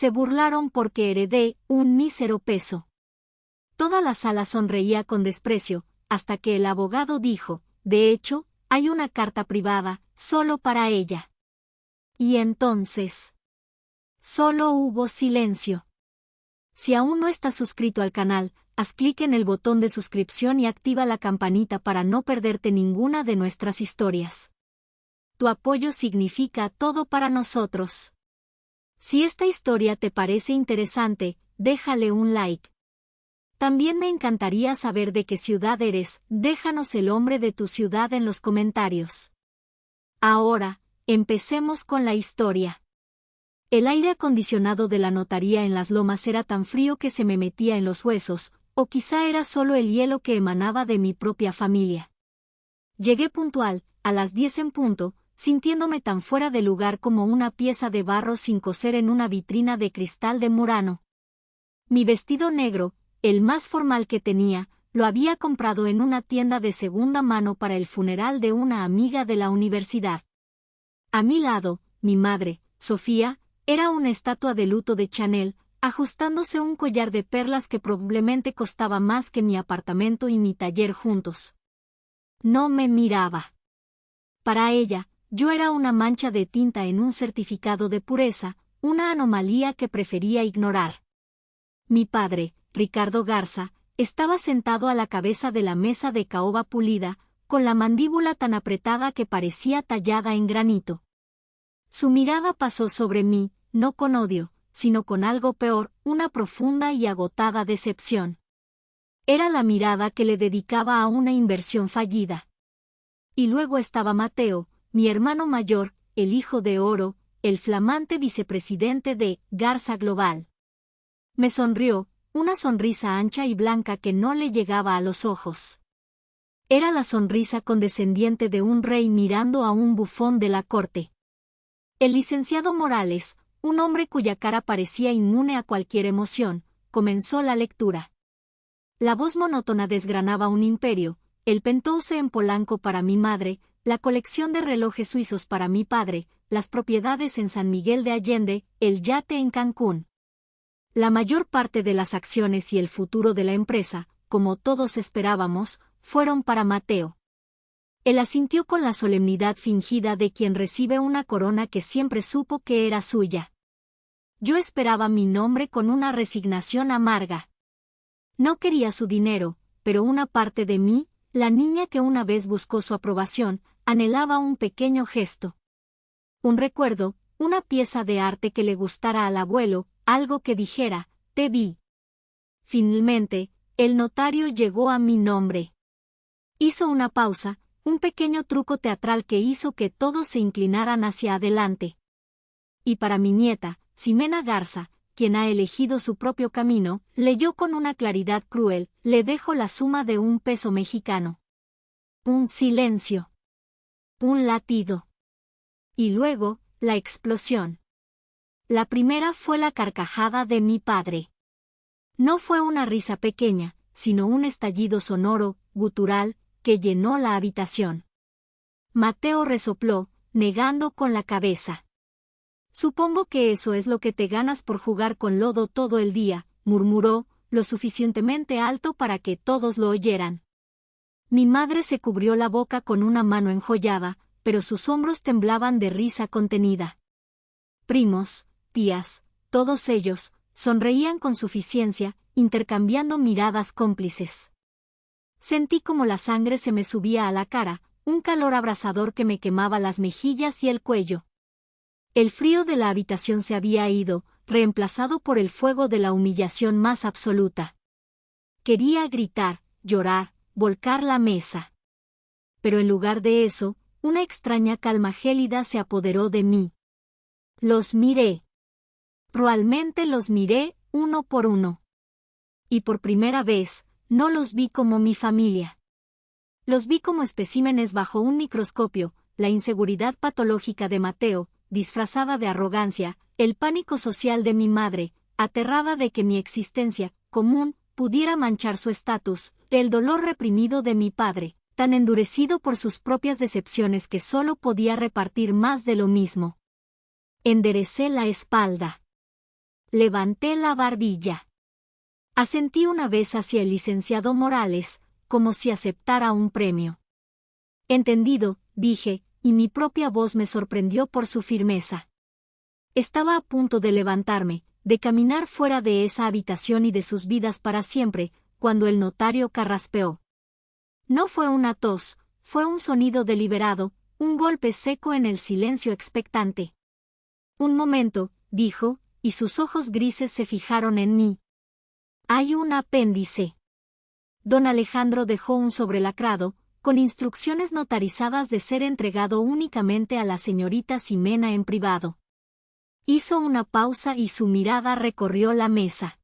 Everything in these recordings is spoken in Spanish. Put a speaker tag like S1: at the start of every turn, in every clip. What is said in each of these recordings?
S1: Se burlaron porque heredé un mísero peso. Toda la sala sonreía con desprecio, hasta que el abogado dijo, de hecho, hay una carta privada, solo para ella. Y entonces, solo hubo silencio. Si aún no estás suscrito al canal, haz clic en el botón de suscripción y activa la campanita para no perderte ninguna de nuestras historias. Tu apoyo significa todo para nosotros. Si esta historia te parece interesante, déjale un like. También me encantaría saber de qué ciudad eres, déjanos el nombre de tu ciudad en los comentarios. Ahora, empecemos con la historia. El aire acondicionado de la notaría en las lomas era tan frío que se me metía en los huesos, o quizá era solo el hielo que emanaba de mi propia familia. Llegué puntual, a las 10 en punto, sintiéndome tan fuera de lugar como una pieza de barro sin coser en una vitrina de cristal de Murano. Mi vestido negro, el más formal que tenía, lo había comprado en una tienda de segunda mano para el funeral de una amiga de la universidad. A mi lado, mi madre, Sofía, era una estatua de luto de Chanel, ajustándose un collar de perlas que probablemente costaba más que mi apartamento y mi taller juntos. No me miraba. Para ella, yo era una mancha de tinta en un certificado de pureza, una anomalía que prefería ignorar. Mi padre, Ricardo Garza, estaba sentado a la cabeza de la mesa de caoba pulida, con la mandíbula tan apretada que parecía tallada en granito. Su mirada pasó sobre mí, no con odio, sino con algo peor, una profunda y agotada decepción. Era la mirada que le dedicaba a una inversión fallida. Y luego estaba Mateo, mi hermano mayor, el hijo de oro, el flamante vicepresidente de Garza Global. Me sonrió, una sonrisa ancha y blanca que no le llegaba a los ojos. Era la sonrisa condescendiente de un rey mirando a un bufón de la corte. El licenciado Morales, un hombre cuya cara parecía inmune a cualquier emoción, comenzó la lectura. La voz monótona desgranaba un imperio, el penthouse en Polanco para mi madre, la colección de relojes suizos para mi padre, las propiedades en San Miguel de Allende, el yate en Cancún. La mayor parte de las acciones y el futuro de la empresa, como todos esperábamos, fueron para Mateo. Él asintió con la solemnidad fingida de quien recibe una corona que siempre supo que era suya. Yo esperaba mi nombre con una resignación amarga. No quería su dinero, pero una parte de mí, la niña que una vez buscó su aprobación, anhelaba un pequeño gesto. Un recuerdo, una pieza de arte que le gustara al abuelo, algo que dijera, te vi. Finalmente, el notario llegó a mi nombre. Hizo una pausa, un pequeño truco teatral que hizo que todos se inclinaran hacia adelante. Y para mi nieta, Ximena Garza, quien ha elegido su propio camino, leyó con una claridad cruel, le dejo la suma de $1 mexicano. Un silencio. Un latido. Y luego, la explosión. La primera fue la carcajada de mi padre. No fue una risa pequeña, sino un estallido sonoro, gutural, que llenó la habitación. Mateo resopló, negando con la cabeza. Supongo que eso es lo que te ganas por jugar con lodo todo el día, murmuró, lo suficientemente alto para que todos lo oyeran. Mi madre se cubrió la boca con una mano enjollada, pero sus hombros temblaban de risa contenida. Primos, tías, todos ellos, sonreían con suficiencia, intercambiando miradas cómplices. Sentí como la sangre se me subía a la cara, un calor abrasador que me quemaba las mejillas y el cuello. El frío de la habitación se había ido, reemplazado por el fuego de la humillación más absoluta. Quería gritar, llorar, volcar la mesa. Pero en lugar de eso, una extraña calma gélida se apoderó de mí. Los miré. Probablemente los miré, uno por uno. Y por primera vez, no los vi como mi familia. Los vi como especímenes bajo un microscopio, la inseguridad patológica de Mateo, disfrazada de arrogancia, el pánico social de mi madre, aterrada de que mi existencia, común, pudiera manchar su estatus, el dolor reprimido de mi padre, tan endurecido por sus propias decepciones que solo podía repartir más de lo mismo. Enderecé la espalda. Levanté la barbilla. Asentí una vez hacia el licenciado Morales, como si aceptara un premio. Entendido, dije, y mi propia voz me sorprendió por su firmeza. Estaba a punto de levantarme, de caminar fuera de esa habitación y de sus vidas para siempre, cuando el notario carraspeó. No fue una tos, fue un sonido deliberado, un golpe seco en el silencio expectante. Un momento, dijo, y sus ojos grises se fijaron en mí. Hay un apéndice. Don Alejandro dejó un sobrelacrado, con instrucciones notarizadas de ser entregado únicamente a la señorita Ximena en privado. Hizo una pausa y su mirada recorrió la mesa.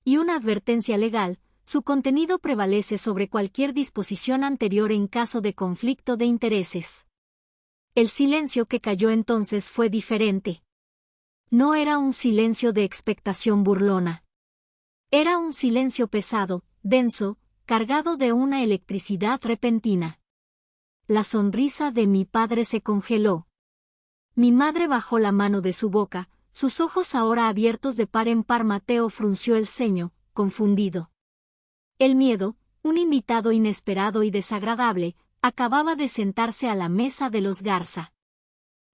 S1: Y una advertencia legal, su contenido prevalece sobre cualquier disposición anterior en caso de conflicto de intereses. El silencio que cayó entonces fue diferente. No era un silencio de expectación burlona. Era un silencio pesado, denso, cargado de una electricidad repentina. La sonrisa de mi padre se congeló. Mi madre bajó la mano de su boca, sus ojos ahora abiertos de par en par. Mateo frunció el ceño, confundido. El miedo, un invitado inesperado y desagradable, acababa de sentarse a la mesa de los Garza.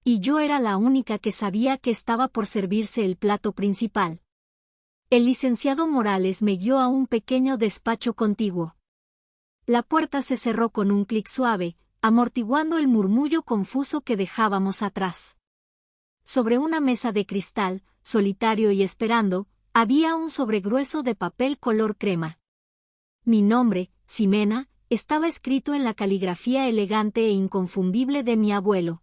S1: Y yo era la única que sabía que estaba por servirse el plato principal. El licenciado Morales me guió a un pequeño despacho contiguo. La puerta se cerró con un clic suave, amortiguando el murmullo confuso que dejábamos atrás. Sobre una mesa de cristal, solitario y esperando, había un sobregrueso de papel color crema. Mi nombre, Ximena, estaba escrito en la caligrafía elegante e inconfundible de mi abuelo.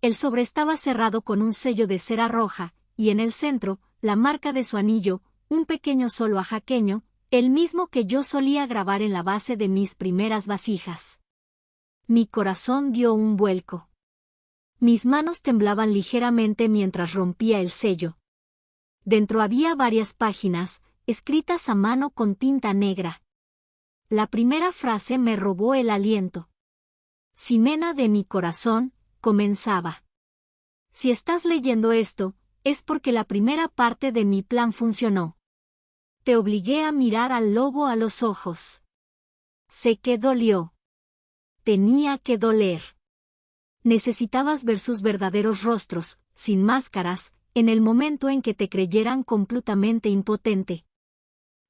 S1: El sobre estaba cerrado con un sello de cera roja, y en el centro, la marca de su anillo, un pequeño sol oaxaqueño, el mismo que yo solía grabar en la base de mis primeras vasijas. Mi corazón dio un vuelco. Mis manos temblaban ligeramente mientras rompía el sello. Dentro había varias páginas, escritas a mano con tinta negra. La primera frase me robó el aliento. Ximena de mi corazón, comenzaba. Si estás leyendo esto, es porque la primera parte de mi plan funcionó. Te obligué a mirar al lobo a los ojos. Sé que dolió. Tenía que doler. Necesitabas ver sus verdaderos rostros, sin máscaras, en el momento en que te creyeran completamente impotente.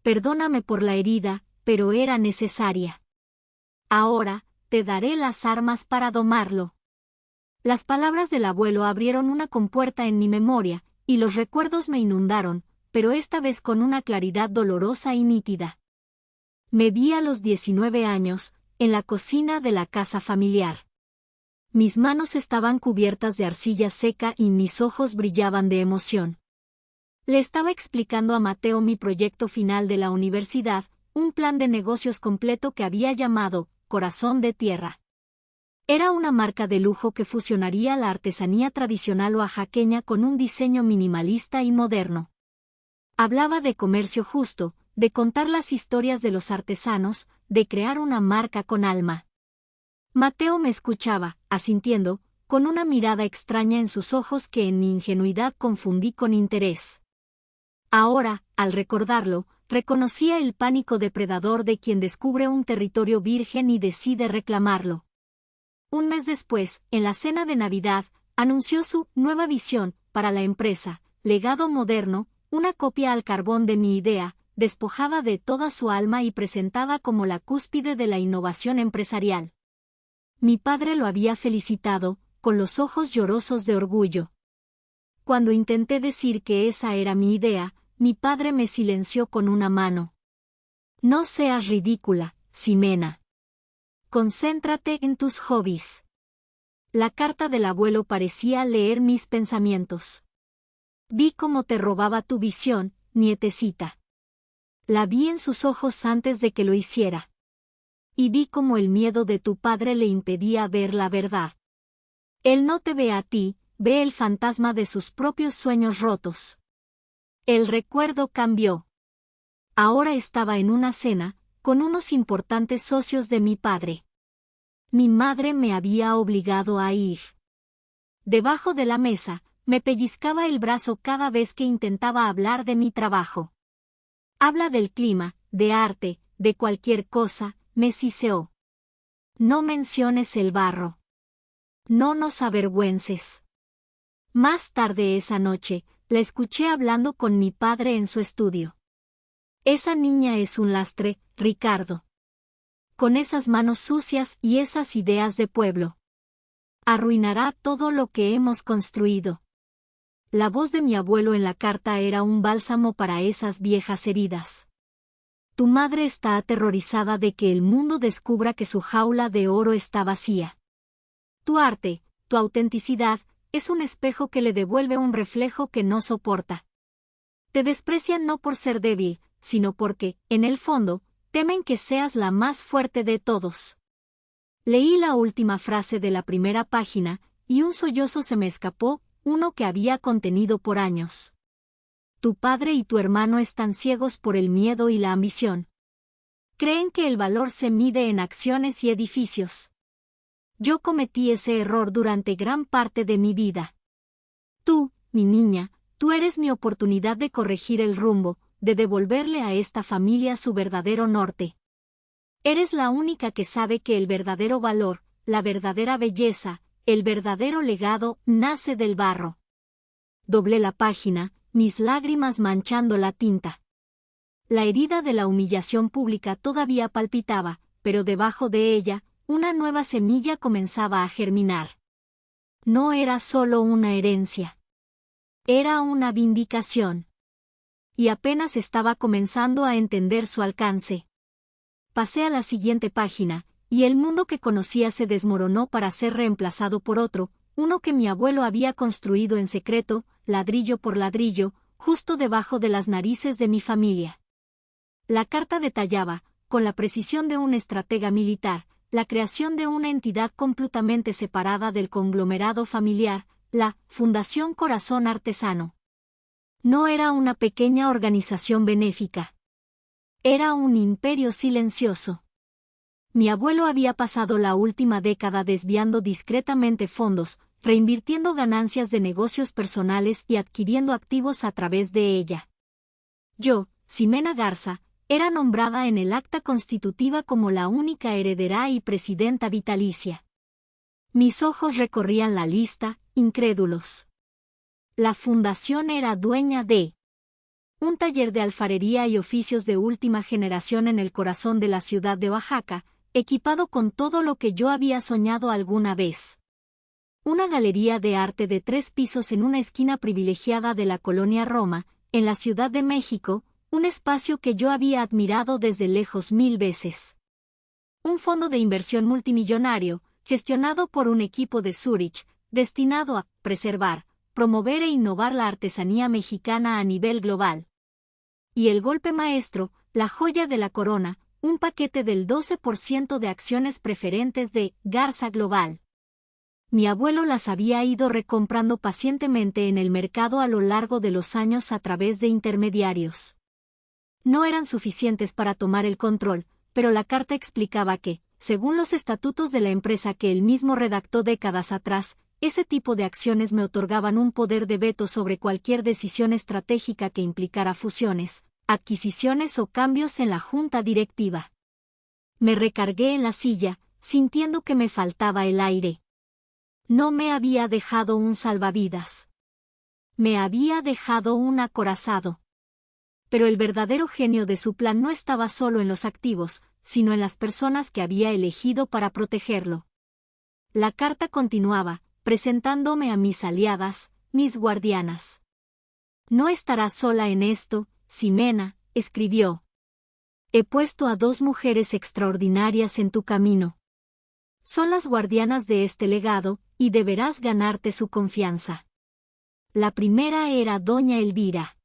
S1: Perdóname por la herida, pero era necesaria. Ahora, te daré las armas para domarlo. Las palabras del abuelo abrieron una compuerta en mi memoria, y los recuerdos me inundaron, pero esta vez con una claridad dolorosa y nítida. Me vi a los 19 años, en la cocina de la casa familiar. Mis manos estaban cubiertas de arcilla seca y mis ojos brillaban de emoción. Le estaba explicando a Mateo mi proyecto final de la universidad, un plan de negocios completo que había llamado Corazón de Tierra. Era una marca de lujo que fusionaría la artesanía tradicional oaxaqueña con un diseño minimalista y moderno. Hablaba de comercio justo, de contar las historias de los artesanos, de crear una marca con alma. Mateo me escuchaba, asintiendo, con una mirada extraña en sus ojos que en mi ingenuidad confundí con interés. Ahora, al recordarlo, reconocía el pánico depredador de quien descubre un territorio virgen y decide reclamarlo. Un mes después, en la cena de Navidad, anunció su nueva visión para la empresa, Legado Moderno, una copia al carbón de mi idea, despojada de toda su alma y presentada como la cúspide de la innovación empresarial. Mi padre lo había felicitado, con los ojos llorosos de orgullo. Cuando intenté decir que esa era mi idea, mi padre me silenció con una mano. No seas ridícula, Ximena. Concéntrate en tus hobbies. La carta del abuelo parecía leer mis pensamientos. Vi cómo te robaba tu visión, nietecita. La vi en sus ojos antes de que lo hiciera. Y vi cómo el miedo de tu padre le impedía ver la verdad. Él no te ve a ti, ve el fantasma de sus propios sueños rotos. El recuerdo cambió. Ahora estaba en una cena, con unos importantes socios de mi padre. Mi madre me había obligado a ir. Debajo de la mesa, me pellizcaba el brazo cada vez que intentaba hablar de mi trabajo. Habla del clima, de arte, de cualquier cosa, me siseó. No menciones el barro. No nos avergüences. Más tarde esa noche, la escuché hablando con mi padre en su estudio. Esa niña es un lastre, Ricardo. Con esas manos sucias y esas ideas de pueblo. Arruinará todo lo que hemos construido. La voz de mi abuelo en la carta era un bálsamo para esas viejas heridas. Tu madre está aterrorizada de que el mundo descubra que su jaula de oro está vacía. Tu arte, tu autenticidad, es un espejo que le devuelve un reflejo que no soporta. Te desprecian no por ser débil, sino porque, en el fondo, temen que seas la más fuerte de todos. Leí la última frase de la primera página, y un sollozo se me escapó, uno que había contenido por años. Tu padre y tu hermano están ciegos por el miedo y la ambición. Creen que el valor se mide en acciones y edificios. Yo cometí ese error durante gran parte de mi vida. Tú, mi niña, tú eres mi oportunidad de corregir el rumbo, de devolverle a esta familia su verdadero norte. Eres la única que sabe que el verdadero valor, la verdadera belleza, el verdadero legado, nace del barro. Doblé la página, mis lágrimas manchando la tinta. La herida de la humillación pública todavía palpitaba, pero debajo de ella, una nueva semilla comenzaba a germinar. No era solo una herencia. Era una vindicación. Y apenas estaba comenzando a entender su alcance. Pasé a la siguiente página, y el mundo que conocía se desmoronó para ser reemplazado por otro, uno que mi abuelo había construido en secreto, ladrillo por ladrillo, justo debajo de las narices de mi familia. La carta detallaba, con la precisión de un estratega militar, la creación de una entidad completamente separada del conglomerado familiar, la Fundación Corazón Artesano. No era una pequeña organización benéfica. Era un imperio silencioso. Mi abuelo había pasado la última década desviando discretamente fondos, reinvirtiendo ganancias de negocios personales y adquiriendo activos a través de ella. Yo, Ximena Garza, era nombrada en el acta constitutiva como la única heredera y presidenta vitalicia. Mis ojos recorrían la lista, incrédulos. La fundación era dueña de un taller de alfarería y oficios de última generación en el corazón de la ciudad de Oaxaca, equipado con todo lo que yo había soñado alguna vez. Una galería de arte de 3 pisos en una esquina privilegiada de la colonia Roma, en la Ciudad de México, un espacio que yo había admirado desde lejos 1000 veces. Un fondo de inversión multimillonario, gestionado por un equipo de Zúrich, destinado a preservar, promover e innovar la artesanía mexicana a nivel global. Y el golpe maestro, la joya de la corona, un paquete del 12% de acciones preferentes de Garza Global. Mi abuelo las había ido recomprando pacientemente en el mercado a lo largo de los años a través de intermediarios. No eran suficientes para tomar el control, pero la carta explicaba que, según los estatutos de la empresa que él mismo redactó décadas atrás, ese tipo de acciones me otorgaban un poder de veto sobre cualquier decisión estratégica que implicara fusiones, adquisiciones o cambios en la junta directiva. Me recargué en la silla, sintiendo que me faltaba el aire. No me había dejado un salvavidas. Me había dejado un acorazado. Pero el verdadero genio de su plan no estaba solo en los activos, sino en las personas que había elegido para protegerlo. La carta continuaba, presentándome a mis aliadas, mis guardianas. No estarás sola en esto, Ximena, escribió. He puesto a 2 mujeres extraordinarias en tu camino. Son las guardianas de este legado, y deberás ganarte su confianza. La primera era doña Elvira.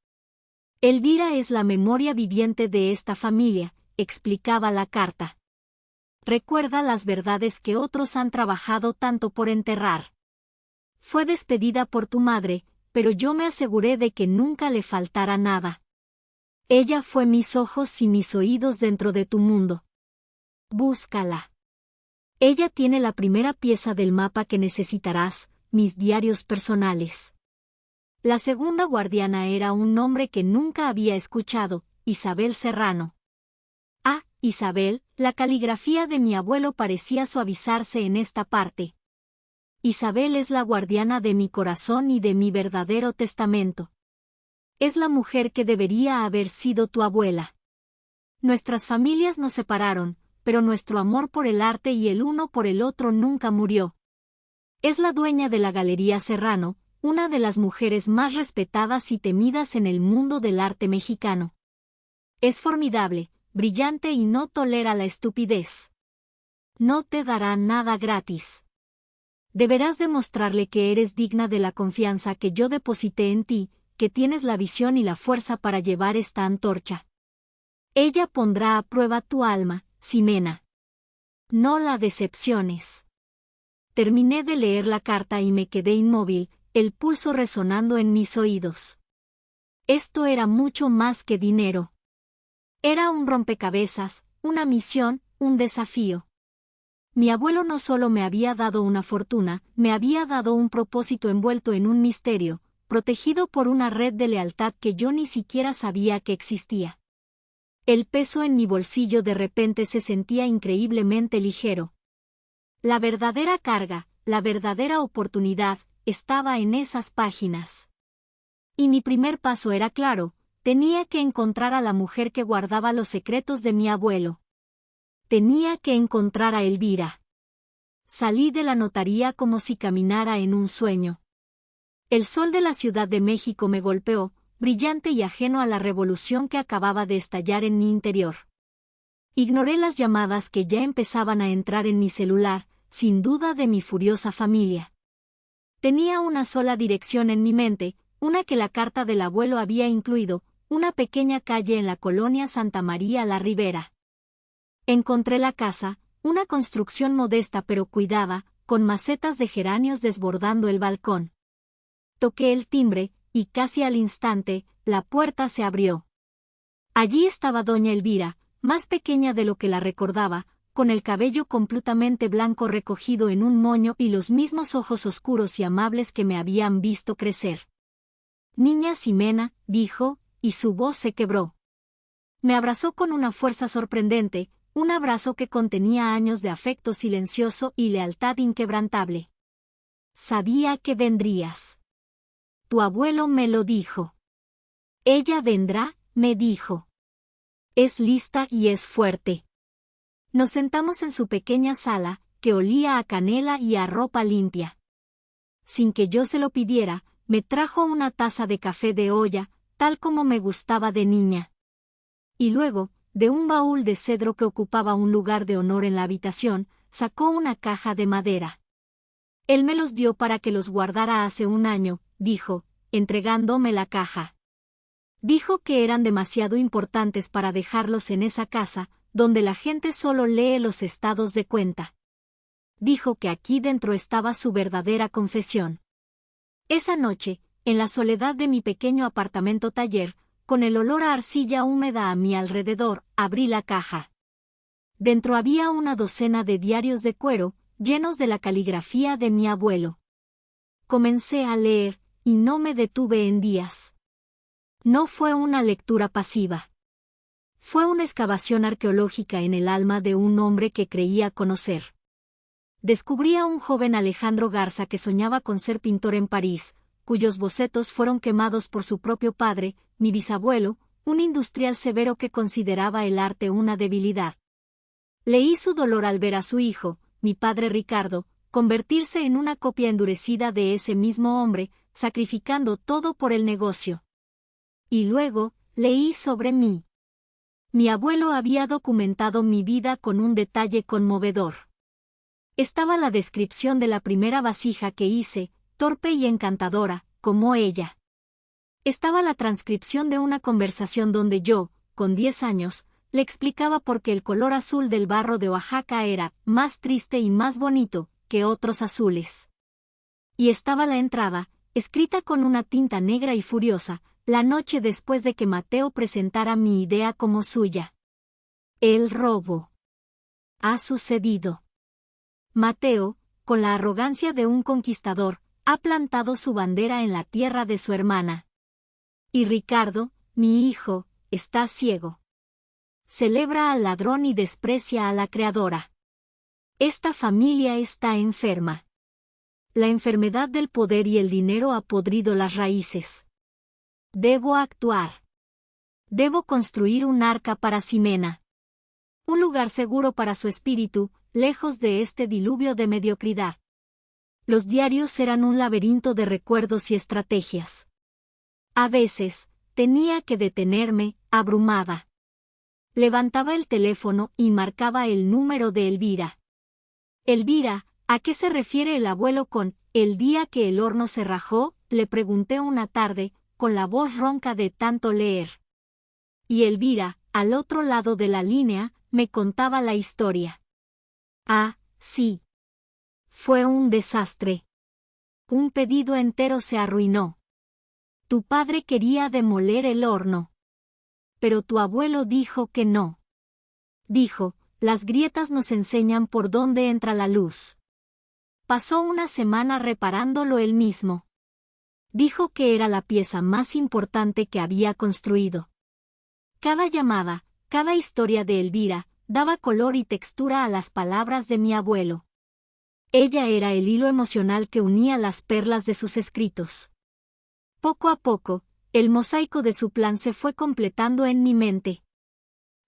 S1: Elvira es la memoria viviente de esta familia, explicaba la carta. Recuerda las verdades que otros han trabajado tanto por enterrar. Fue despedida por tu madre, pero yo me aseguré de que nunca le faltara nada. Ella fue mis ojos y mis oídos dentro de tu mundo. Búscala. Ella tiene la primera pieza del mapa que necesitarás, mis diarios personales. La segunda guardiana era un nombre que nunca había escuchado, Isabel Serrano. Ah, Isabel, la caligrafía de mi abuelo parecía suavizarse en esta parte. Isabel es la guardiana de mi corazón y de mi verdadero testamento. Es la mujer que debería haber sido tu abuela. Nuestras familias nos separaron, pero nuestro amor por el arte y el uno por el otro nunca murió. Es la dueña de la Galería Serrano, una de las mujeres más respetadas y temidas en el mundo del arte mexicano. Es formidable, brillante y no tolera la estupidez. No te dará nada gratis. Deberás demostrarle que eres digna de la confianza que yo deposité en ti, que tienes la visión y la fuerza para llevar esta antorcha. Ella pondrá a prueba tu alma, Ximena. No la decepciones. Terminé de leer la carta y me quedé inmóvil, el pulso resonando en mis oídos. Esto era mucho más que dinero. Era un rompecabezas, una misión, un desafío. Mi abuelo no solo me había dado una fortuna, me había dado un propósito envuelto en un misterio, protegido por una red de lealtad que yo ni siquiera sabía que existía. El peso en mi bolsillo de repente se sentía increíblemente ligero. La verdadera carga, la verdadera oportunidad, estaba en esas páginas. Y mi primer paso era claro, tenía que encontrar a la mujer que guardaba los secretos de mi abuelo. Tenía que encontrar a Elvira. Salí de la notaría como si caminara en un sueño. El sol de la Ciudad de México me golpeó, brillante y ajeno a la revolución que acababa de estallar en mi interior. Ignoré las llamadas que ya empezaban a entrar en mi celular, sin duda de mi furiosa familia. Tenía una sola dirección en mi mente, una que la carta del abuelo había incluido, una pequeña calle en la colonia Santa María la Ribera. Encontré la casa, una construcción modesta pero cuidada, con macetas de geranios desbordando el balcón. Toqué el timbre, y casi al instante, la puerta se abrió. Allí estaba doña Elvira, más pequeña de lo que la recordaba, con el cabello completamente blanco recogido en un moño y los mismos ojos oscuros y amables que me habían visto crecer. «Niña Ximena», dijo, y su voz se quebró. Me abrazó con una fuerza sorprendente, un abrazo que contenía años de afecto silencioso y lealtad inquebrantable. «Sabía que vendrías. Tu abuelo me lo dijo. Ella vendrá», me dijo. «Es lista y es fuerte». Nos sentamos en su pequeña sala, que olía a canela y a ropa limpia. Sin que yo se lo pidiera, me trajo una taza de café de olla, tal como me gustaba de niña. Y luego, de un baúl de cedro que ocupaba un lugar de honor en la habitación, sacó una caja de madera. «Él me los dio para que los guardara hace un año», dijo, entregándome la caja. Dijo que eran demasiado importantes para dejarlos en esa casa, donde la gente solo lee los estados de cuenta. Dijo que aquí dentro estaba su verdadera confesión. Esa noche, en la soledad de mi pequeño apartamento taller, con el olor a arcilla húmeda a mi alrededor, abrí la caja. Dentro había una docena de diarios de cuero, llenos de la caligrafía de mi abuelo. Comencé a leer, y no me detuve en días. No fue una lectura pasiva. Fue una excavación arqueológica en el alma de un hombre que creía conocer. Descubrí a un joven Alejandro Garza que soñaba con ser pintor en París, cuyos bocetos fueron quemados por su propio padre, mi bisabuelo, un industrial severo que consideraba el arte una debilidad. Leí su dolor al ver a su hijo, mi padre Ricardo, convertirse en una copia endurecida de ese mismo hombre, sacrificando todo por el negocio. Y luego, leí sobre mí. Mi abuelo había documentado mi vida con un detalle conmovedor. Estaba la descripción de la primera vasija que hice, torpe y encantadora, como ella. Estaba la transcripción de una conversación donde yo, con 10 años, le explicaba por qué el color azul del barro de Oaxaca era más triste y más bonito que otros azules. Y estaba la entrada, escrita con una tinta negra y furiosa, la noche después de que Mateo presentara mi idea como suya. El robo. Ha sucedido. Mateo, con la arrogancia de un conquistador, ha plantado su bandera en la tierra de su hermana. Y Ricardo, mi hijo, está ciego. Celebra al ladrón y desprecia a la creadora. Esta familia está enferma. La enfermedad del poder y el dinero ha podrido las raíces. Debo actuar. Debo construir un arca para Ximena. Un lugar seguro para su espíritu, lejos de este diluvio de mediocridad. Los diarios eran un laberinto de recuerdos y estrategias. A veces, tenía que detenerme, abrumada. Levantaba el teléfono y marcaba el número de Elvira. Elvira, ¿a qué se refiere el abuelo con «el día que el horno se rajó?» le pregunté una tarde, con la voz ronca de tanto leer. Y Elvira, al otro lado de la línea, me contaba la historia. Ah, sí. Fue un desastre. Un pedido entero se arruinó. Tu padre quería demoler el horno. Pero tu abuelo dijo que no. Dijo, las grietas nos enseñan por dónde entra la luz. Pasó una semana reparándolo él mismo. Dijo que era la pieza más importante que había construido. Cada llamada, cada historia de Elvira, daba color y textura a las palabras de mi abuelo. Ella era el hilo emocional que unía las perlas de sus escritos. Poco a poco, el mosaico de su plan se fue completando en mi mente.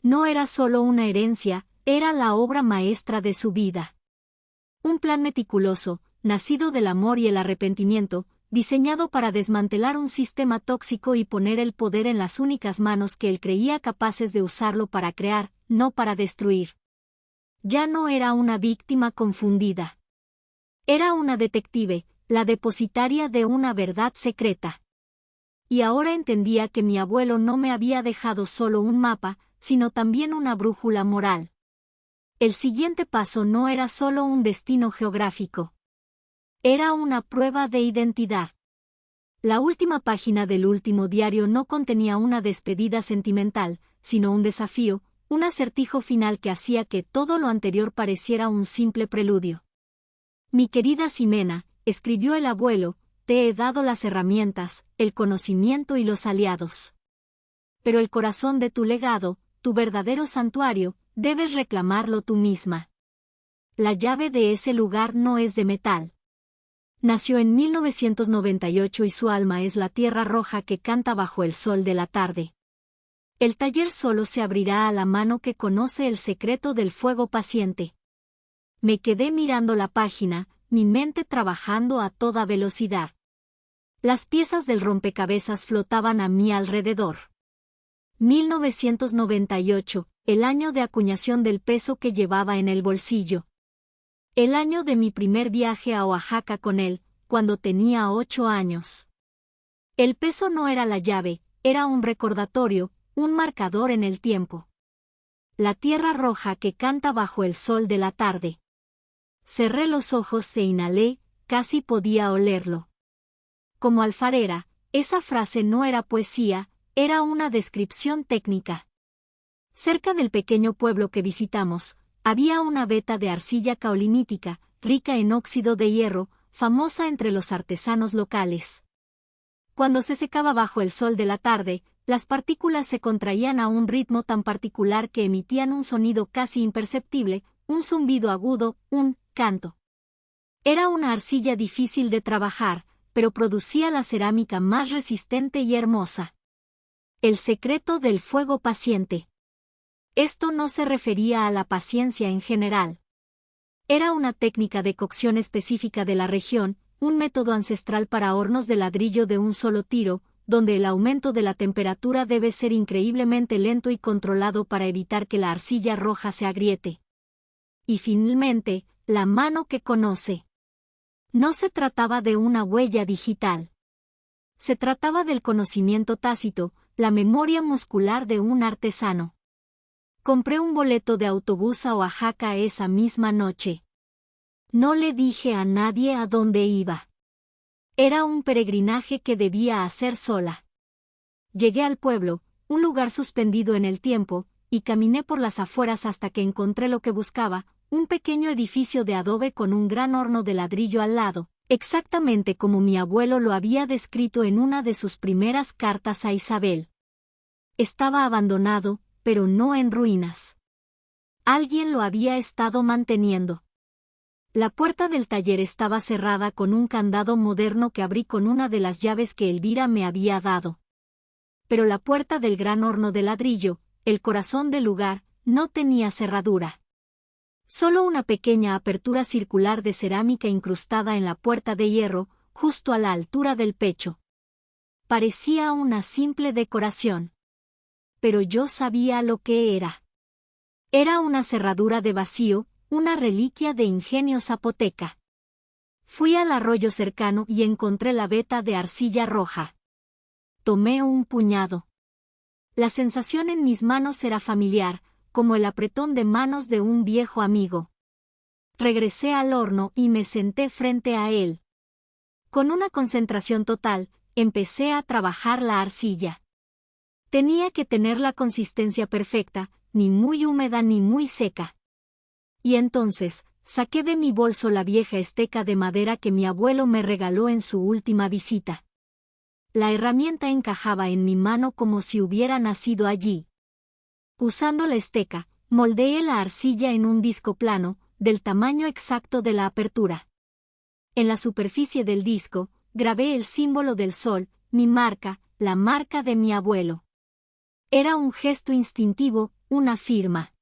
S1: No era solo una herencia, era la obra maestra de su vida. Un plan meticuloso, nacido del amor y el arrepentimiento, diseñado para desmantelar un sistema tóxico y poner el poder en las únicas manos que él creía capaces de usarlo para crear, no para destruir. Ya no era una víctima confundida. Era una detective, la depositaria de una verdad secreta. Y ahora entendía que mi abuelo no me había dejado solo un mapa, sino también una brújula moral. El siguiente paso no era solo un destino geográfico. Era una prueba de identidad. La última página del último diario no contenía una despedida sentimental, sino un desafío, un acertijo final que hacía que todo lo anterior pareciera un simple preludio. Mi querida Ximena, escribió el abuelo, te he dado las herramientas, el conocimiento y los aliados. Pero el corazón de tu legado, tu verdadero santuario, debes reclamarlo tú misma. La llave de ese lugar no es de metal. Nació en 1998 y su alma es la tierra roja que canta bajo el sol de la tarde. El taller solo se abrirá a la mano que conoce el secreto del fuego paciente. Me quedé mirando la página, mi mente trabajando a toda velocidad. Las piezas del rompecabezas flotaban a mi alrededor. 1998, el año de acuñación del peso que llevaba en el bolsillo. El año de mi primer viaje a Oaxaca con él, cuando tenía 8 años. El peso no era la llave, era un recordatorio, un marcador en el tiempo. La tierra roja que canta bajo el sol de la tarde. Cerré los ojos e inhalé, casi podía olerlo. Como alfarera, esa frase no era poesía, era una descripción técnica. Cerca del pequeño pueblo que visitamos, había una veta de arcilla caolinítica, rica en óxido de hierro, famosa entre los artesanos locales. Cuando se secaba bajo el sol de la tarde, las partículas se contraían a un ritmo tan particular que emitían un sonido casi imperceptible, un zumbido agudo, un canto. Era una arcilla difícil de trabajar, pero producía la cerámica más resistente y hermosa. El secreto del fuego paciente. Esto no se refería a la paciencia en general. Era una técnica de cocción específica de la región, un método ancestral para hornos de ladrillo de un solo tiro, donde el aumento de la temperatura debe ser increíblemente lento y controlado para evitar que la arcilla roja se agriete. Y finalmente, la mano que conoce. No se trataba de una huella digital. Se trataba del conocimiento tácito, la memoria muscular de un artesano. Compré un boleto de autobús a Oaxaca esa misma noche. No le dije a nadie a dónde iba. Era un peregrinaje que debía hacer sola. Llegué al pueblo, un lugar suspendido en el tiempo, y caminé por las afueras hasta que encontré lo que buscaba, un pequeño edificio de adobe con un gran horno de ladrillo al lado, Exactamente como mi abuelo lo había descrito en una de sus primeras cartas a Isabel. Estaba abandonado, pero no en ruinas. Alguien lo había estado manteniendo. La puerta del taller estaba cerrada con un candado moderno que abrí con una de las llaves que Elvira me había dado. Pero la puerta del gran horno de ladrillo, el corazón del lugar, no tenía cerradura. Solo una pequeña apertura circular de cerámica incrustada en la puerta de hierro, justo a la altura del pecho. Parecía una simple decoración. Pero yo sabía lo que era. Era una cerradura de vacío, una reliquia de ingenio zapoteca. Fui al arroyo cercano y encontré la veta de arcilla roja. Tomé un puñado. La sensación en mis manos era familiar, como el apretón de manos de un viejo amigo. Regresé al horno y me senté frente a él. Con una concentración total, empecé a trabajar la arcilla. Tenía que tener la consistencia perfecta, ni muy húmeda ni muy seca. Y entonces, saqué de mi bolso la vieja esteca de madera que mi abuelo me regaló en su última visita. La herramienta encajaba en mi mano como si hubiera nacido allí. Usando la esteca, moldeé la arcilla en un disco plano, del tamaño exacto de la apertura. En la superficie del disco, grabé el símbolo del sol, mi marca, la marca de mi abuelo. Era un gesto instintivo, una firma.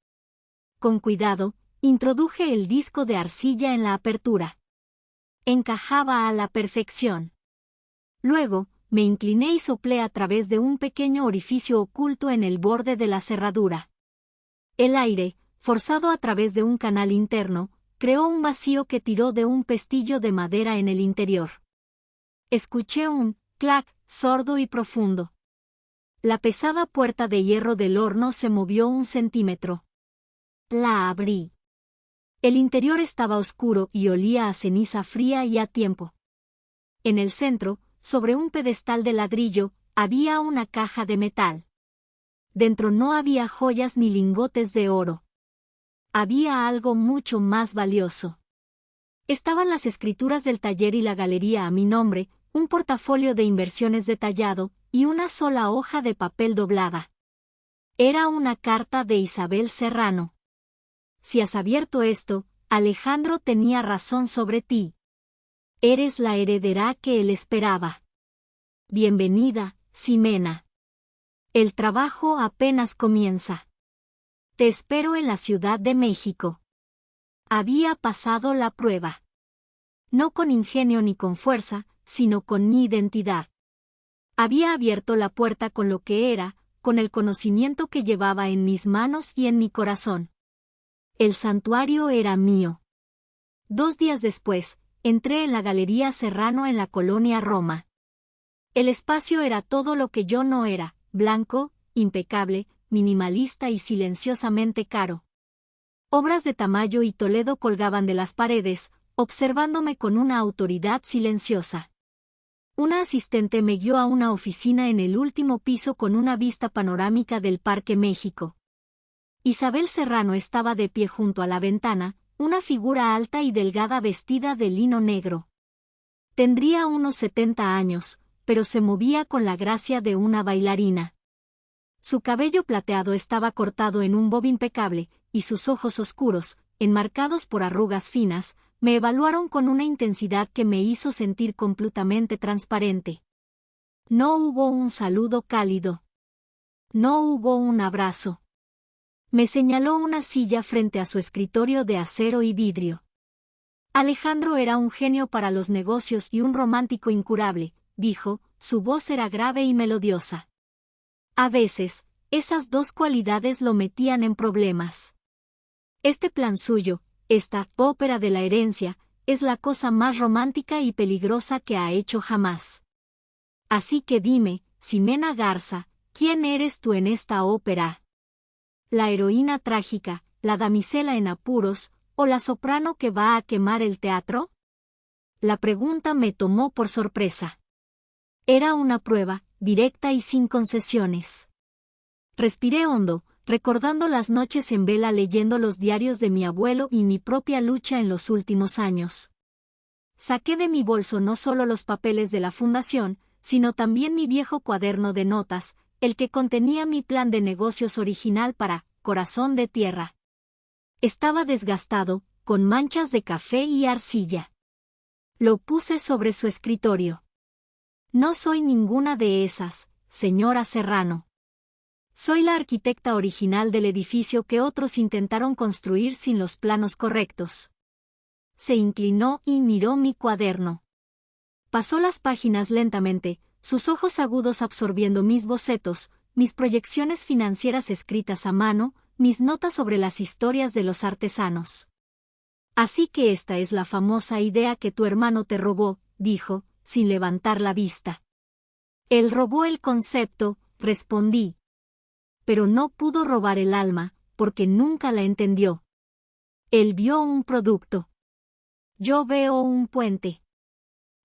S1: Con cuidado, introduje el disco de arcilla en la apertura. Encajaba a la perfección. Luego, me incliné y soplé a través de un pequeño orificio oculto en el borde de la cerradura. El aire, forzado a través de un canal interno, creó un vacío que tiró de un pestillo de madera en el interior. Escuché un clac sordo y profundo. La pesada puerta de hierro del horno se movió 1 centímetro. La abrí. El interior estaba oscuro y olía a ceniza fría y a tiempo. En el centro, sobre un pedestal de ladrillo, había una caja de metal. Dentro no había joyas ni lingotes de oro. Había algo mucho más valioso. Estaban las escrituras del taller y la galería a mi nombre, un portafolio de inversiones detallado, y una sola hoja de papel doblada. Era una carta de Isabel Serrano. Si has abierto esto, Alejandro tenía razón sobre ti. Eres la heredera que él esperaba. Bienvenida, Ximena. El trabajo apenas comienza. Te espero en la Ciudad de México. Había pasado la prueba. No con ingenio ni con fuerza, sino con mi identidad. Había abierto la puerta con lo que era, con el conocimiento que llevaba en mis manos y en mi corazón. El santuario era mío. 2 días después, entré en la Galería Serrano en la colonia Roma. El espacio era todo lo que yo no era, blanco, impecable, minimalista y silenciosamente caro. Obras de Tamayo y Toledo colgaban de las paredes, observándome con una autoridad silenciosa. Una asistente me guió a una oficina en el último piso con una vista panorámica del Parque México. Isabel Serrano estaba de pie junto a la ventana, una figura alta y delgada vestida de lino negro. Tendría unos 70 años, pero se movía con la gracia de una bailarina. Su cabello plateado estaba cortado en un bob impecable, y sus ojos oscuros, enmarcados por arrugas finas, me evaluaron con una intensidad que me hizo sentir completamente transparente. No hubo un saludo cálido. No hubo un abrazo. Me señaló una silla frente a su escritorio de acero y vidrio. Alejandro era un genio para los negocios y un romántico incurable, dijo, su voz era grave y melodiosa. A veces, esas 2 cualidades lo metían en problemas. Este plan suyo, esta ópera de la herencia, es la cosa más romántica y peligrosa que ha hecho jamás. Así que dime, Ximena Garza, ¿quién eres tú en esta ópera? ¿La heroína trágica, la damisela en apuros, o la soprano que va a quemar el teatro? La pregunta me tomó por sorpresa. Era una prueba, directa y sin concesiones. Respiré hondo, recordando las noches en vela leyendo los diarios de mi abuelo y mi propia lucha en los últimos años. Saqué de mi bolso no solo los papeles de la fundación, sino también mi viejo cuaderno de notas, el que contenía mi plan de negocios original para Corazón de Tierra. Estaba desgastado, con manchas de café y arcilla. Lo puse sobre su escritorio. No soy ninguna de esas, señora Serrano. Soy la arquitecta original del edificio que otros intentaron construir sin los planos correctos. Se inclinó y miró mi cuaderno. Pasó las páginas lentamente, sus ojos agudos absorbiendo mis bocetos, mis proyecciones financieras escritas a mano, mis notas sobre las historias de los artesanos. Así que esta es la famosa idea que tu hermano te robó, dijo, sin levantar la vista. Él robó el concepto, respondí. Pero no pudo robar el alma, porque nunca la entendió. Él vio un producto. Yo veo un puente.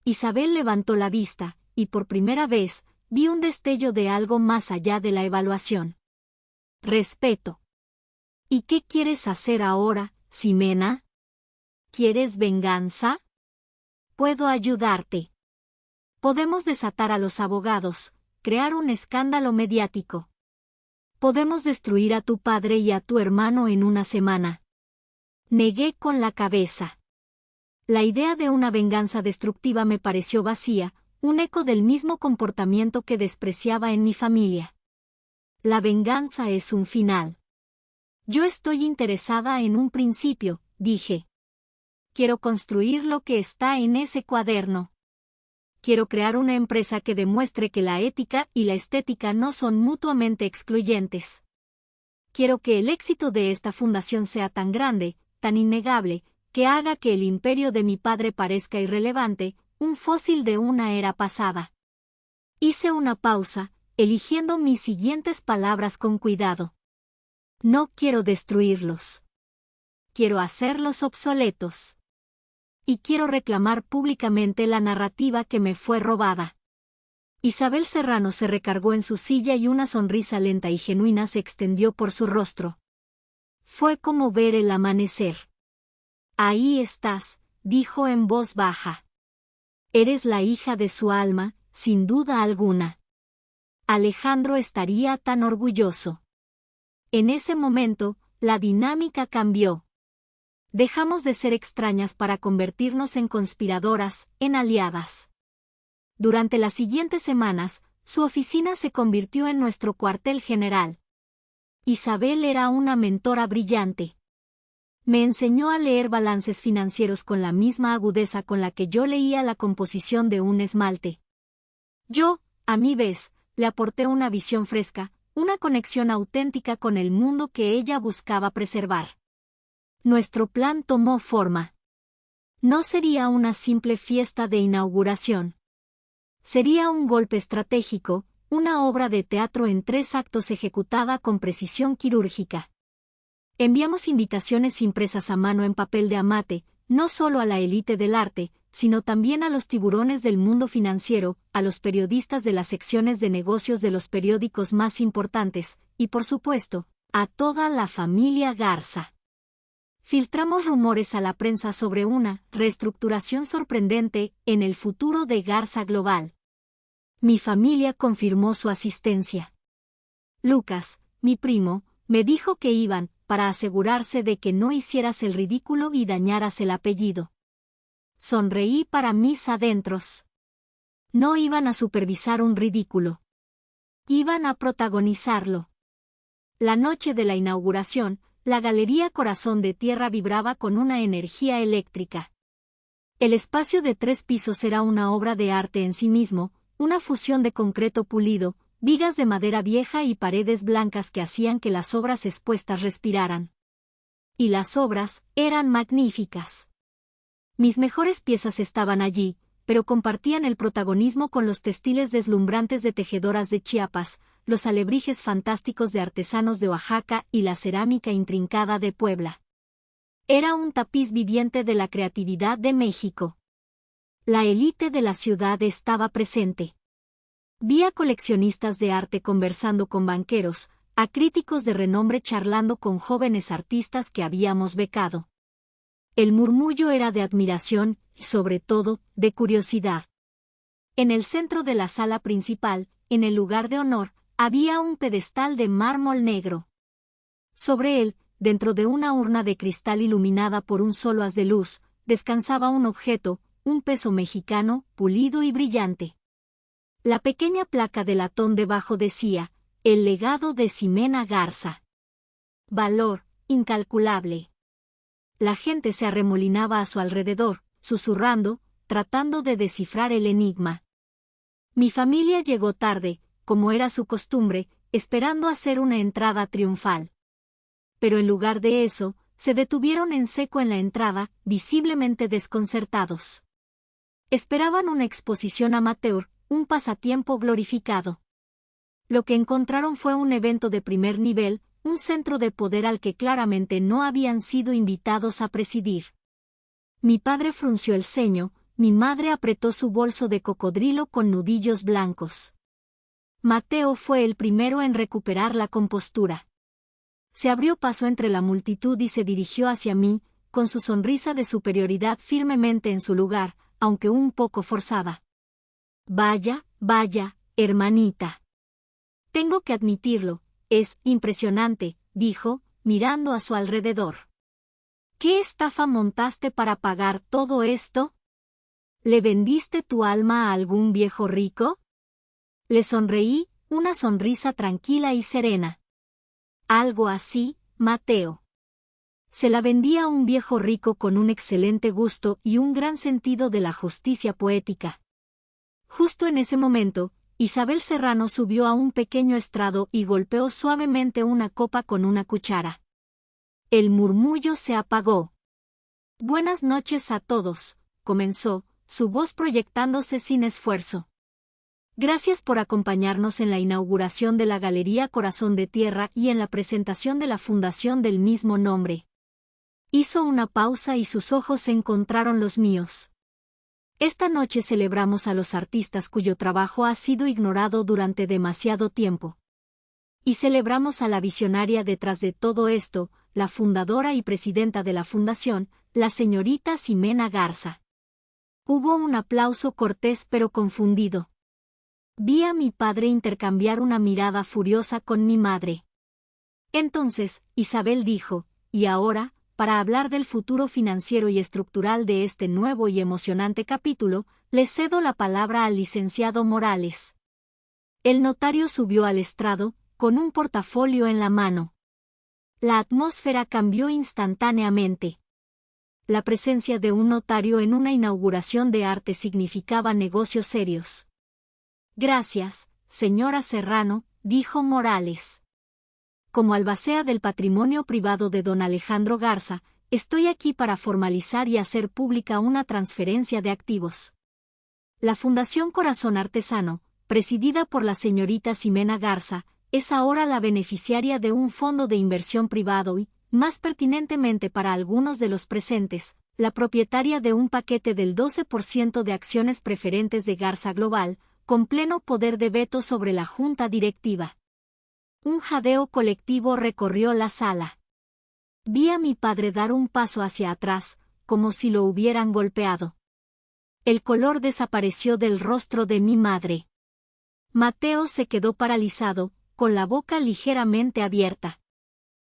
S1: Isabel levantó la vista, y por primera vez, vi un destello de algo más allá de la evaluación. Respeto. ¿Y qué quieres hacer ahora, Ximena? ¿Quieres venganza? Puedo ayudarte. Podemos desatar a los abogados, crear un escándalo mediático. Podemos destruir a tu padre y a tu hermano en una semana. Negué con la cabeza. La idea de una venganza destructiva me pareció vacía, un eco del mismo comportamiento que despreciaba en mi familia. La venganza es un final. Yo estoy interesada en un principio, dije. Quiero construir lo que está en ese cuaderno. Quiero crear una empresa que demuestre que la ética y la estética no son mutuamente excluyentes. Quiero que el éxito de esta fundación sea tan grande, tan innegable, que haga que el imperio de mi padre parezca irrelevante, un fósil de una era pasada. Hice una pausa, eligiendo mis siguientes palabras con cuidado. No quiero destruirlos. Quiero hacerlos obsoletos. Y quiero reclamar públicamente la narrativa que me fue robada. Isabel Serrano se recargó en su silla y una sonrisa lenta y genuina se extendió por su rostro. Fue como ver el amanecer. Ahí estás, dijo en voz baja. Eres la hija de su alma, sin duda alguna. Alejandro estaría tan orgulloso. En ese momento, la dinámica cambió. Dejamos de ser extrañas para convertirnos en conspiradoras, en aliadas. Durante las siguientes semanas, su oficina se convirtió en nuestro cuartel general. Isabel era una mentora brillante. Me enseñó a leer balances financieros con la misma agudeza con la que yo leía la composición de un esmalte. Yo, a mi vez, le aporté una visión fresca, una conexión auténtica con el mundo que ella buscaba preservar. Nuestro plan tomó forma. No sería una simple fiesta de inauguración. Sería un golpe estratégico, una obra de teatro en 3 actos ejecutada con precisión quirúrgica. Enviamos invitaciones impresas a mano en papel de amate, no solo a la élite del arte, sino también a los tiburones del mundo financiero, a los periodistas de las secciones de negocios de los periódicos más importantes, y por supuesto, a toda la familia Garza. Filtramos rumores a la prensa sobre una reestructuración sorprendente en el futuro de Garza Global. Mi familia confirmó su asistencia. Lucas, mi primo, me dijo que iban, para asegurarse de que no hicieras el ridículo y dañaras el apellido. Sonreí para mis adentros. No iban a supervisar un ridículo. Iban a protagonizarlo. La noche de la inauguración, la Galería Corazón de Tierra vibraba con una energía eléctrica. El espacio de 3 pisos era una obra de arte en sí mismo, una fusión de concreto pulido, vigas de madera vieja y paredes blancas que hacían que las obras expuestas respiraran. Y las obras eran magníficas. Mis mejores piezas estaban allí, pero compartían el protagonismo con los textiles deslumbrantes de tejedoras de Chiapas, los alebrijes fantásticos de artesanos de Oaxaca y la cerámica intrincada de Puebla. Era un tapiz viviente de la creatividad de México. La élite de la ciudad estaba presente. Vi a coleccionistas de arte conversando con banqueros, a críticos de renombre charlando con jóvenes artistas que habíamos becado. El murmullo era de admiración, y sobre todo, de curiosidad. En el centro de la sala principal, en el lugar de honor, había un pedestal de mármol negro. Sobre él, dentro de una urna de cristal iluminada por un solo haz de luz, descansaba un objeto, un peso mexicano, pulido y brillante. La pequeña placa de latón debajo decía, el legado de Ximena Garza. Valor, incalculable. La gente se arremolinaba a su alrededor, susurrando, tratando de descifrar el enigma. Mi familia llegó tarde, como era su costumbre, esperando hacer una entrada triunfal. Pero en lugar de eso, se detuvieron en seco en la entrada, visiblemente desconcertados. Esperaban una exposición amateur, un pasatiempo glorificado. Lo que encontraron fue un evento de primer nivel, un centro de poder al que claramente no habían sido invitados a presidir. Mi padre frunció el ceño, mi madre apretó su bolso de cocodrilo con nudillos blancos. Mateo fue el primero en recuperar la compostura. Se abrió paso entre la multitud y se dirigió hacia mí, con su sonrisa de superioridad firmemente en su lugar, aunque un poco forzada. Vaya, vaya, hermanita. Tengo que admitirlo, es impresionante, dijo, mirando a su alrededor. ¿Qué estafa montaste para pagar todo esto? ¿Le vendiste tu alma a algún viejo rico? Le sonreí, una sonrisa tranquila y serena. Algo así, Mateo. Se la vendía a un viejo rico con un excelente gusto y un gran sentido de la justicia poética. Justo en ese momento, Isabel Serrano subió a un pequeño estrado y golpeó suavemente una copa con una cuchara. El murmullo se apagó. Buenas noches a todos, comenzó, su voz proyectándose sin esfuerzo. Gracias por acompañarnos en la inauguración de la Galería Corazón de Tierra y en la presentación de la fundación del mismo nombre. Hizo una pausa y sus ojos se encontraron los míos. Esta noche celebramos a los artistas cuyo trabajo ha sido ignorado durante demasiado tiempo. Y celebramos a la visionaria detrás de todo esto, la fundadora y presidenta de la fundación, la señorita Ximena Garza. Hubo un aplauso cortés pero confundido. Vi a mi padre intercambiar una mirada furiosa con mi madre. Entonces, Isabel dijo, y ahora, para hablar del futuro financiero y estructural de este nuevo y emocionante capítulo, le cedo la palabra al licenciado Morales. El notario subió al estrado, con un portafolio en la mano. La atmósfera cambió instantáneamente. La presencia de un notario en una inauguración de arte significaba negocios serios. Gracias, señora Serrano, dijo Morales. Como albacea del patrimonio privado de don Alejandro Garza, estoy aquí para formalizar y hacer pública una transferencia de activos. La Fundación Corazón Artesano, presidida por la señorita Ximena Garza, es ahora la beneficiaria de un fondo de inversión privado y, más pertinentemente para algunos de los presentes, la propietaria de un paquete del 12% de acciones preferentes de Garza Global, con pleno poder de veto sobre la junta directiva. Un jadeo colectivo recorrió la sala. Vi a mi padre dar un paso hacia atrás, como si lo hubieran golpeado. El color desapareció del rostro de mi madre. Mateo se quedó paralizado, con la boca ligeramente abierta.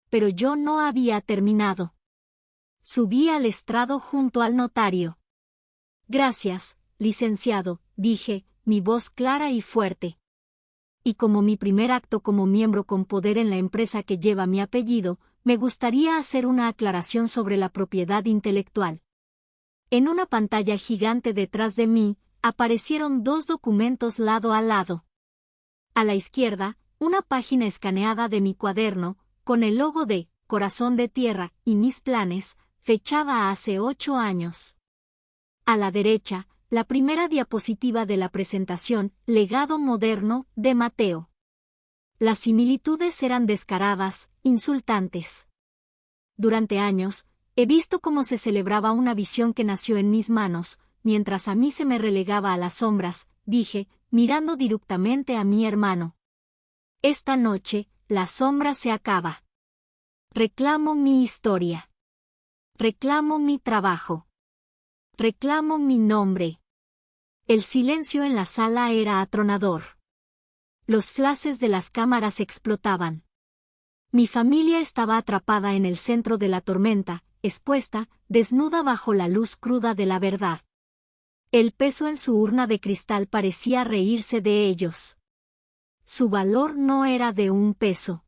S1: Pero yo no había terminado. Subí al estrado junto al notario. Gracias, licenciado, dije, mi voz clara y fuerte. Y como mi primer acto como miembro con poder en la empresa que lleva mi apellido, me gustaría hacer una aclaración sobre la propiedad intelectual. En una pantalla gigante detrás de mí, aparecieron dos documentos lado a lado. A la izquierda, una página escaneada de mi cuaderno, con el logo de Corazón de Tierra y mis planes, fechada hace 8 años. A la derecha, la primera diapositiva de la presentación, Legado Moderno, de Mateo. Las similitudes eran descaradas, insultantes. Durante años, he visto cómo se celebraba una visión que nació en mis manos, mientras a mí se me relegaba a las sombras, dije, mirando directamente a mi hermano. Esta noche, la sombra se acaba. Reclamo mi historia. Reclamo mi trabajo. Reclamo mi nombre. El silencio en la sala era atronador. Los flashes de las cámaras explotaban. Mi familia estaba atrapada en el centro de la tormenta, expuesta, desnuda bajo la luz cruda de la verdad. El peso en su urna de cristal parecía reírse de ellos. Su valor no era de un peso.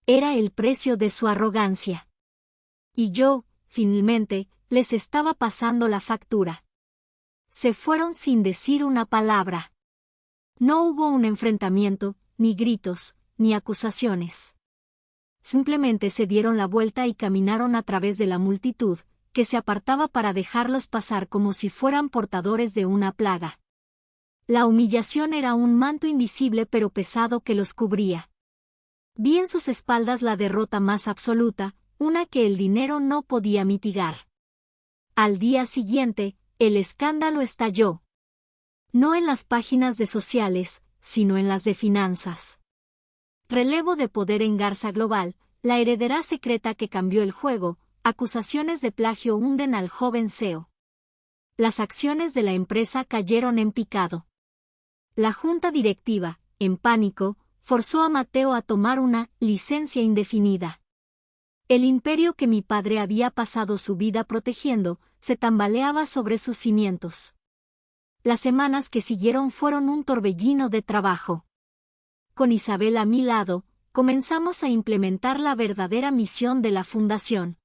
S1: Era el precio de su arrogancia. Y yo, finalmente, les estaba pasando la factura. Se fueron sin decir una palabra. No hubo un enfrentamiento, ni gritos, ni acusaciones. Simplemente se dieron la vuelta y caminaron a través de la multitud, que se apartaba para dejarlos pasar como si fueran portadores de una plaga. La humillación era un manto invisible pero pesado que los cubría. Vi en sus espaldas la derrota más absoluta, una que el dinero no podía mitigar. Al día siguiente, el escándalo estalló. No en las páginas de sociales, sino en las de finanzas. Relevo de poder en Garza Global, la heredera secreta que cambió el juego, acusaciones de plagio hunden al joven CEO. Las acciones de la empresa cayeron en picado. La junta directiva, en pánico, forzó a Mateo a tomar una licencia indefinida. El imperio que mi padre había pasado su vida protegiendo, se tambaleaba sobre sus cimientos. Las semanas que siguieron fueron un torbellino de trabajo. Con Isabel a mi lado, comenzamos a implementar la verdadera misión de la fundación.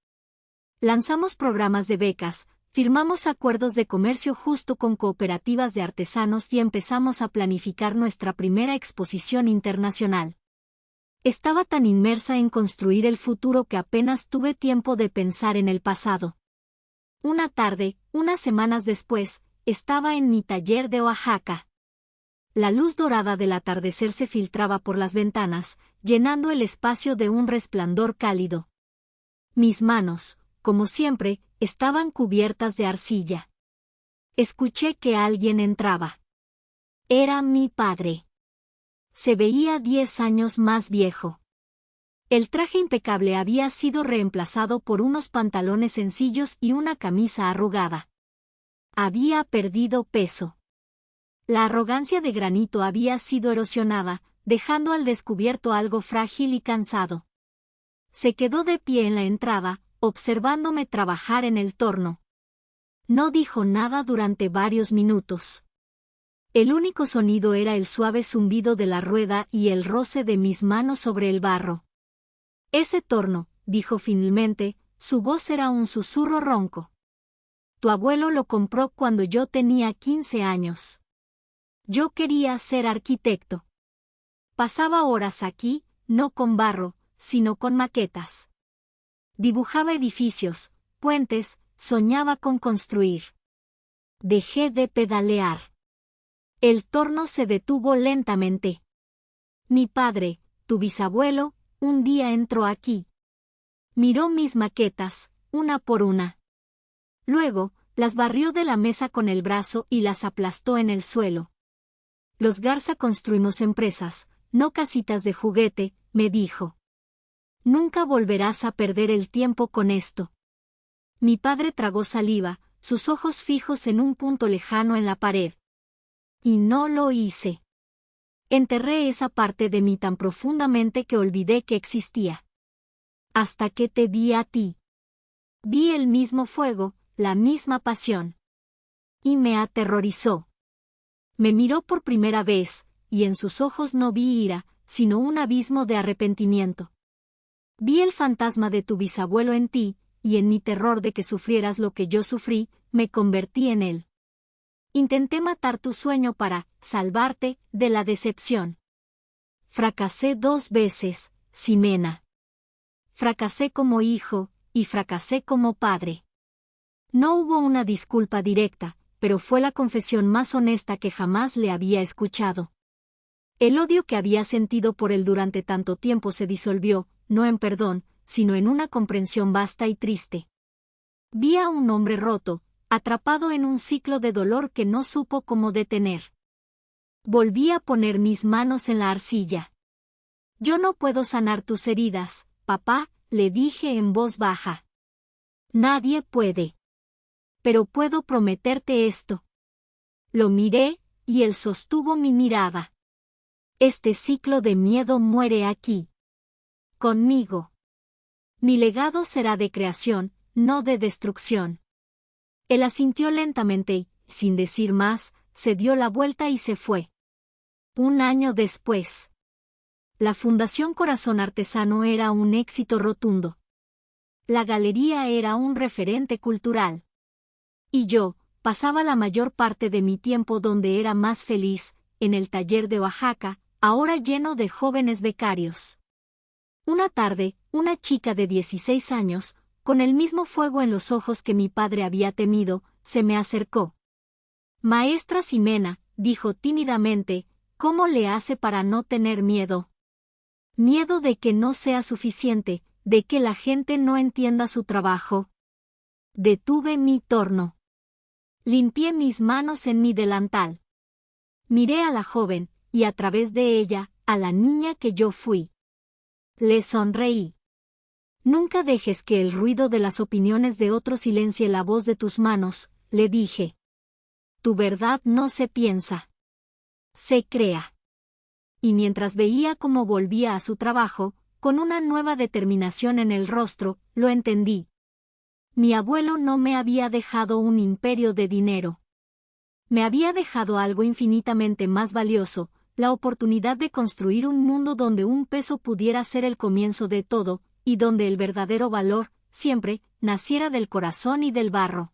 S1: Lanzamos programas de becas, firmamos acuerdos de comercio justo con cooperativas de artesanos y empezamos a planificar nuestra primera exposición internacional. Estaba tan inmersa en construir el futuro que apenas tuve tiempo de pensar en el pasado. Una tarde, unas semanas después, estaba en mi taller de Oaxaca. La luz dorada del atardecer se filtraba por las ventanas, llenando el espacio de un resplandor cálido. Mis manos, como siempre, estaban cubiertas de arcilla. Escuché que alguien entraba. Era mi padre. Se veía 10 años más viejo. El traje impecable había sido reemplazado por unos pantalones sencillos y una camisa arrugada. Había perdido peso. La arrogancia de granito había sido erosionada, dejando al descubierto algo frágil y cansado. Se quedó de pie en la entrada, observándome trabajar en el torno. No dijo nada durante varios minutos. El único sonido era el suave zumbido de la rueda y el roce de mis manos sobre el barro. Ese torno, dijo finalmente, su voz era un susurro ronco. Tu abuelo lo compró cuando yo tenía 15 años. Yo quería ser arquitecto. Pasaba horas aquí, no con barro, sino con maquetas. Dibujaba edificios, puentes, soñaba con construir. Dejé de pedalear. El torno se detuvo lentamente. Mi padre, tu bisabuelo, un día entró aquí. Miró mis maquetas, una por una. Luego, las barrió de la mesa con el brazo y las aplastó en el suelo. Los Garza construimos empresas, no casitas de juguete, me dijo. Nunca volverás a perder el tiempo con esto. Mi padre tragó saliva, sus ojos fijos en un punto lejano en la pared. Y no lo hice. Enterré esa parte de mí tan profundamente que olvidé que existía. Hasta que te vi a ti. Vi el mismo fuego, la misma pasión. Y me aterrorizó. Me miró por primera vez, y en sus ojos no vi ira, sino un abismo de arrepentimiento. Vi el fantasma de tu bisabuelo en ti, y en mi terror de que sufrieras lo que yo sufrí, me convertí en él. Intenté matar tu sueño para salvarte de la decepción. Fracasé 2 veces, Ximena. Fracasé como hijo, y fracasé como padre. No hubo una disculpa directa, pero fue la confesión más honesta que jamás le había escuchado. El odio que había sentido por él durante tanto tiempo se disolvió, no en perdón, sino en una comprensión vasta y triste. Vi a un hombre roto, atrapado en un ciclo de dolor que no supo cómo detener. Volví a poner mis manos en la arcilla. Yo no puedo sanar tus heridas, papá, le dije en voz baja. Nadie puede. Pero puedo prometerte esto. Lo miré, y él sostuvo mi mirada. Este ciclo de miedo muere aquí. Conmigo. Mi legado será de creación, no de destrucción. Él asintió lentamente y, sin decir más, se dio la vuelta y se fue. Un año después. La Fundación Corazón Artesano era un éxito rotundo. La galería era un referente cultural. Y yo, pasaba la mayor parte de mi tiempo donde era más feliz, en el taller de Oaxaca, ahora lleno de jóvenes becarios. Una tarde, una chica de 16 años, con el mismo fuego en los ojos que mi padre había temido, se me acercó. Maestra Ximena, dijo tímidamente, ¿cómo le hace para no tener miedo? Miedo de que no sea suficiente, de que la gente no entienda su trabajo. Detuve mi torno. Limpié mis manos en mi delantal. Miré a la joven, y a través de ella, a la niña que yo fui. Le sonreí. Nunca dejes que el ruido de las opiniones de otros silencie la voz de tus manos, le dije. Tu verdad no se piensa. Se crea. Y mientras veía cómo volvía a su trabajo, con una nueva determinación en el rostro, lo entendí. Mi abuelo no me había dejado un imperio de dinero. Me había dejado algo infinitamente más valioso, la oportunidad de construir un mundo donde un peso pudiera ser el comienzo de todo, y donde el verdadero valor, siempre, naciera del corazón y del barro.